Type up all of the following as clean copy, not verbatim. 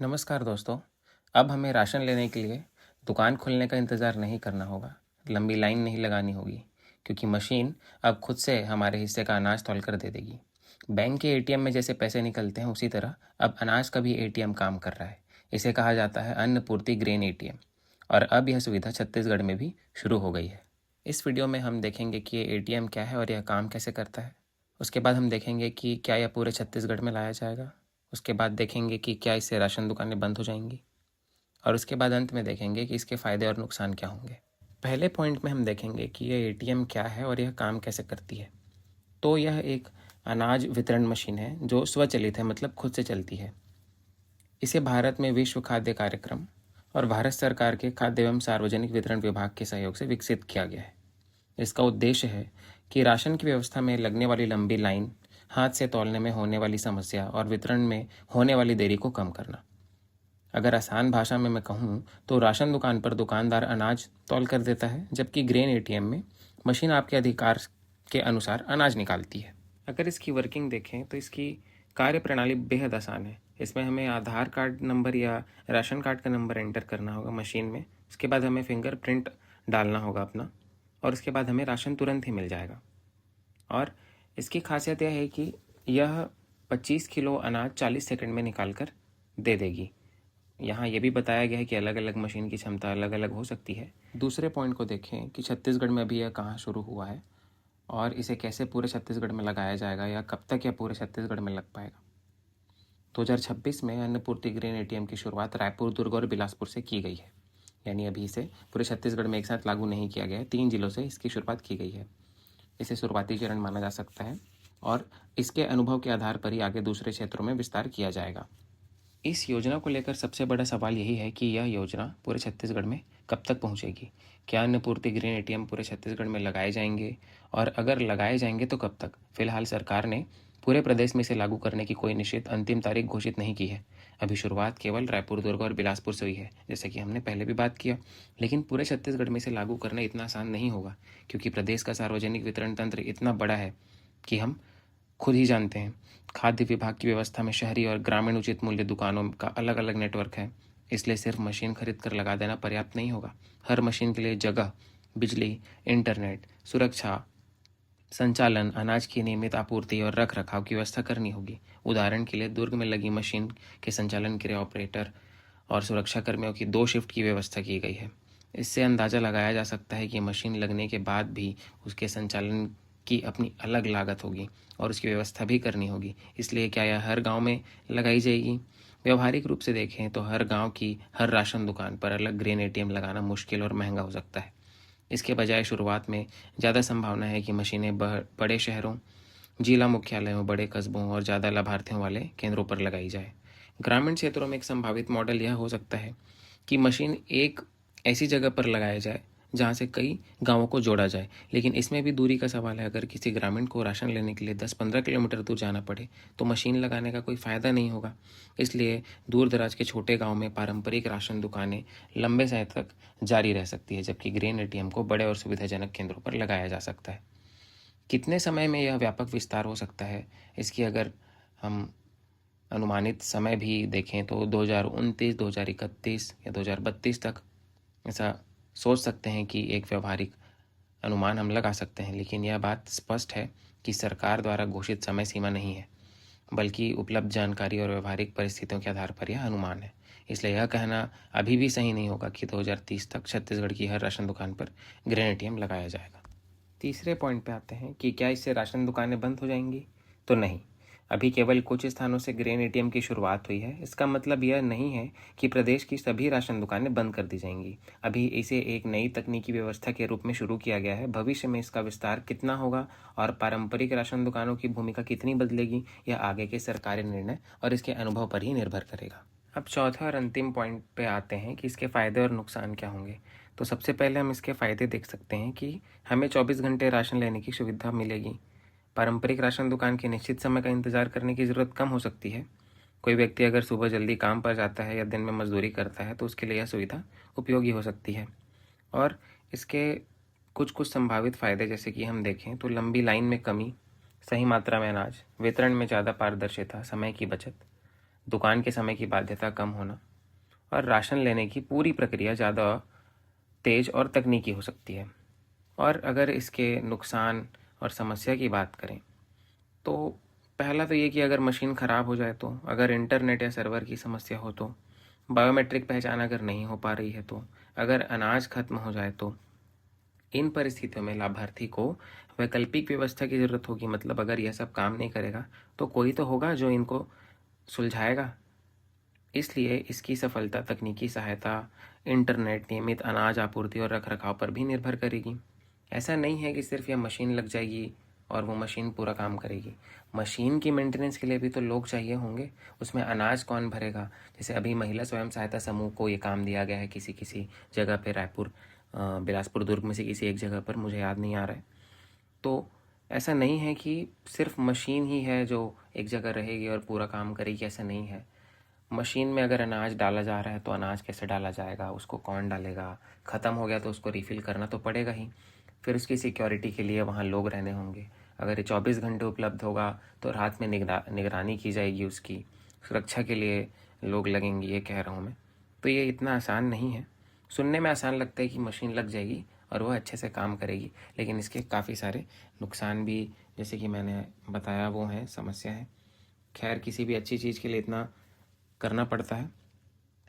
नमस्कार दोस्तों। अब हमें राशन लेने के लिए दुकान खुलने का इंतज़ार नहीं करना होगा, लंबी लाइन नहीं लगानी होगी, क्योंकि मशीन अब खुद से हमारे हिस्से का अनाज तौल कर दे देगी। बैंक के एटीएम में जैसे पैसे निकलते हैं, उसी तरह अब अनाज का भी एटीएम काम कर रहा है। इसे कहा जाता है अन्न पूर्ति ग्रेन एटीएम, और अब यह सुविधा छत्तीसगढ़ में भी शुरू हो गई है। इस वीडियो में हम देखेंगे कि ये एटीएम क्या है और यह काम कैसे करता है। उसके बाद हम देखेंगे कि क्या यह पूरे छत्तीसगढ़ में लाया जाएगा। उसके बाद देखेंगे कि क्या इससे राशन दुकानें बंद हो जाएंगी, और उसके बाद अंत में देखेंगे कि इसके फ़ायदे और नुकसान क्या होंगे। पहले पॉइंट में हम देखेंगे कि यह एटीएम क्या है और यह काम कैसे करती है। तो यह एक अनाज वितरण मशीन है जो स्वचालित है, मतलब खुद से चलती है। इसे भारत में विश्व खाद्य कार्यक्रम और भारत सरकार के खाद्य एवं सार्वजनिक वितरण विभाग के सहयोग से विकसित किया गया है। इसका उद्देश्य है कि राशन की व्यवस्था में लगने वाली लंबी लाइन, हाथ से तौलने में होने वाली समस्या और वितरण में होने वाली देरी को कम करना। अगर आसान भाषा में मैं कहूँ तो राशन दुकान पर दुकानदार अनाज तौल कर देता है, जबकि ग्रेन एटीएम में मशीन आपके अधिकार के अनुसार अनाज निकालती है। अगर इसकी वर्किंग देखें तो इसकी कार्य प्रणाली बेहद आसान है। इसमें हमें आधार कार्ड नंबर या राशन कार्ड का नंबर एंटर करना होगा मशीन में। उसके बाद हमें फिंगरप्रिंट डालना होगा अपना, और उसके बाद हमें राशन तुरंत ही मिल जाएगा। और इसकी खासियत यह है कि यह 25 किलो अनाज 40 सेकंड में निकाल कर दे देगी। यहाँ ये भी बताया गया है कि अलग अलग मशीन की क्षमता अलग अलग हो सकती है। दूसरे पॉइंट को देखें कि छत्तीसगढ़ में अभी यह कहाँ शुरू हुआ है और इसे कैसे पूरे छत्तीसगढ़ में लगाया जाएगा, या कब तक यह पूरे छत्तीसगढ़ में लग पाएगा। 2026 में अन्नपूर्ति ग्रेन एटीएम की शुरुआत रायपुर, दुर्ग और बिलासपुर से की गई है। यानी अभी इसे पूरे छत्तीसगढ़ में एक साथ लागू नहीं किया गया है, 3 जिलों से इसकी शुरुआत की गई है। इसे शुरुआती चरण माना जा सकता है और इसके अनुभव के आधार पर ही आगे दूसरे क्षेत्रों में विस्तार किया जाएगा। इस योजना को लेकर सबसे बड़ा सवाल यही है कि यह योजना पूरे छत्तीसगढ़ में कब तक पहुंचेगी। क्या अन्नपूर्ति ग्रेन एटीएम पूरे छत्तीसगढ़ में लगाए जाएंगे, और अगर लगाए जाएंगे तो कब तक। फिलहाल सरकार ने पूरे प्रदेश में इसे लागू करने की कोई निश्चित अंतिम तारीख घोषित नहीं की है। अभी शुरुआत केवल रायपुर, दुर्ग और बिलासपुर से हुई है, जैसे कि हमने पहले भी बात किया। लेकिन पूरे छत्तीसगढ़ में इसे लागू करना इतना आसान नहीं होगा, क्योंकि प्रदेश का सार्वजनिक वितरण तंत्र इतना बड़ा है कि हम खुद ही जानते हैं। खाद्य विभाग की व्यवस्था में शहरी और ग्रामीण उचित मूल्य दुकानों का अलग अलग नेटवर्क है, इसलिए सिर्फ मशीन खरीद कर लगा देना पर्याप्त नहीं होगा। हर मशीन के लिए जगह, बिजली, इंटरनेट, सुरक्षा, संचालन, अनाज की नियमित आपूर्ति और रख रखाव की व्यवस्था करनी होगी। उदाहरण के लिए दुर्ग में लगी मशीन के संचालन के लिए ऑपरेटर और सुरक्षा कर्मियों की 2 शिफ्ट की व्यवस्था की गई है। इससे अंदाज़ा लगाया जा सकता है कि मशीन लगने के बाद भी उसके संचालन की अपनी अलग लागत होगी और उसकी व्यवस्था भी करनी होगी। इसलिए क्या यह हर गांव में लगाई जाएगी? व्यवहारिक रूप से देखें तो हर गांव की हर राशन दुकान पर अलग ग्रेन एटीएम लगाना मुश्किल और महंगा हो सकता है। इसके बजाय शुरुआत में ज़्यादा संभावना है कि मशीनें बड़े शहरों, जिला मुख्यालयों, बड़े कस्बों और ज़्यादा लाभार्थियों वाले केंद्रों पर लगाई जाए। ग्रामीण क्षेत्रों में एक संभावित मॉडल यह हो सकता है कि मशीन एक ऐसी जगह पर लगाया जाए जहाँ से कई गांवों को जोड़ा जाए, लेकिन इसमें भी दूरी का सवाल है। अगर किसी ग्रामीण को राशन लेने के लिए 10-15 किलोमीटर दूर जाना पड़े तो मशीन लगाने का कोई फ़ायदा नहीं होगा। इसलिए दूर दराज के छोटे गाँव में पारंपरिक राशन दुकानें लंबे समय तक जारी रह सकती है, जबकि ग्रेन एटीएम को बड़े और सुविधाजनक केंद्रों पर लगाया जा सकता है। कितने समय में यह व्यापक विस्तार हो सकता है, इसकी अगर हम अनुमानित समय भी देखें तो 2029, 2031 या 2032 तक ऐसा सोच सकते हैं कि एक व्यवहारिक अनुमान हम लगा सकते हैं। लेकिन यह बात स्पष्ट है कि सरकार द्वारा घोषित समय सीमा नहीं है, बल्कि उपलब्ध जानकारी और व्यवहारिक परिस्थितियों के आधार पर यह अनुमान है। इसलिए यह कहना अभी भी सही नहीं होगा कि 2030 तक छत्तीसगढ़ की हर राशन दुकान पर ग्रेन एटीएम लगाया जाएगा। तीसरे पॉइंट पे आते हैं कि क्या इससे राशन दुकानें बंद हो जाएंगी? तो नहीं, अभी केवल कुछ स्थानों से ग्रेन एटीएम की शुरुआत हुई है। इसका मतलब यह नहीं है कि प्रदेश की सभी राशन दुकानें बंद कर दी जाएंगी। अभी इसे एक नई तकनीकी व्यवस्था के रूप में शुरू किया गया है। भविष्य में इसका विस्तार कितना होगा और पारंपरिक राशन दुकानों की भूमिका कितनी बदलेगी, यह आगे के सरकारी निर्णय और इसके अनुभव पर ही निर्भर करेगा। अब चौथा और अंतिम पॉइंट पे आते हैं कि इसके फ़ायदे और नुकसान क्या होंगे। तो सबसे पहले हम इसके फ़ायदे देख सकते हैं कि हमें 24 घंटे राशन लेने की सुविधा मिलेगी। पारंपरिक राशन दुकान के निश्चित समय का इंतज़ार करने की ज़रूरत कम हो सकती है। कोई व्यक्ति अगर सुबह जल्दी काम पर जाता है या दिन में मजदूरी करता है तो उसके लिए यह सुविधा उपयोगी हो सकती है। और इसके कुछ कुछ संभावित फ़ायदे जैसे कि हम देखें तो लंबी लाइन में कमी, सही मात्रा में अनाज, वितरण में ज़्यादा पारदर्शिता, समय की बचत, दुकान के समय की बाध्यता कम होना और राशन लेने की पूरी प्रक्रिया ज़्यादा तेज़ और तकनीकी हो सकती है। और अगर इसके नुकसान और समस्या की बात करें तो पहला तो ये कि अगर मशीन ख़राब हो जाए, तो अगर इंटरनेट या सर्वर की समस्या हो, तो बायोमेट्रिक पहचान अगर नहीं हो पा रही है, तो अगर अनाज खत्म हो जाए, तो इन परिस्थितियों में लाभार्थी को वैकल्पिक व्यवस्था की ज़रूरत होगी। मतलब अगर यह सब काम नहीं करेगा तो कोई तो होगा जो इनको सुलझाएगा। इसलिए इसकी सफलता तकनीकी सहायता, इंटरनेट, नियमित अनाज आपूर्ति और रखरखाव पर भी निर्भर करेगी। ऐसा नहीं है कि सिर्फ यह मशीन लग जाएगी और वो मशीन पूरा काम करेगी। मशीन की मेंटेनेंस के लिए भी तो लोग चाहिए होंगे। उसमें अनाज कौन भरेगा? जैसे अभी महिला स्वयं सहायता समूह को ये काम दिया गया है किसी किसी जगह पे, रायपुर, बिलासपुर, दुर्ग में से किसी एक जगह पर, मुझे याद नहीं आ रहा है। तो ऐसा नहीं है कि सिर्फ मशीन ही है जो एक जगह रहेगी और पूरा काम करेगी, ऐसा नहीं है। मशीन में अगर अनाज डाला जा रहा है तो अनाज कैसे डाला जाएगा, उसको कौन डालेगा, ख़त्म हो गया तो उसको रिफ़िल करना तो पड़ेगा ही। फिर उसकी सिक्योरिटी के लिए वहाँ लोग रहने होंगे। अगर ये 24 घंटे उपलब्ध होगा तो रात में निगरानी की जाएगी, उसकी सुरक्षा के लिए लोग लगेंगे, ये कह रहा हूँ मैं। तो ये इतना आसान नहीं है। सुनने में आसान लगता है कि मशीन लग जाएगी और वह अच्छे से काम करेगी, लेकिन इसके काफ़ी सारे नुकसान भी, जैसे कि मैंने बताया, वो हैं, समस्या है। खैर, किसी भी अच्छी चीज़ के लिए इतना करना पड़ता है।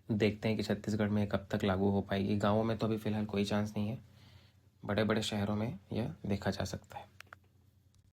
देखते हैं कि छत्तीसगढ़ में कब तक लागू हो पाएगी। गाँवों में तो अभी फ़िलहाल कोई चांस नहीं है, बड़े बड़े शहरों में यह देखा जा सकता है।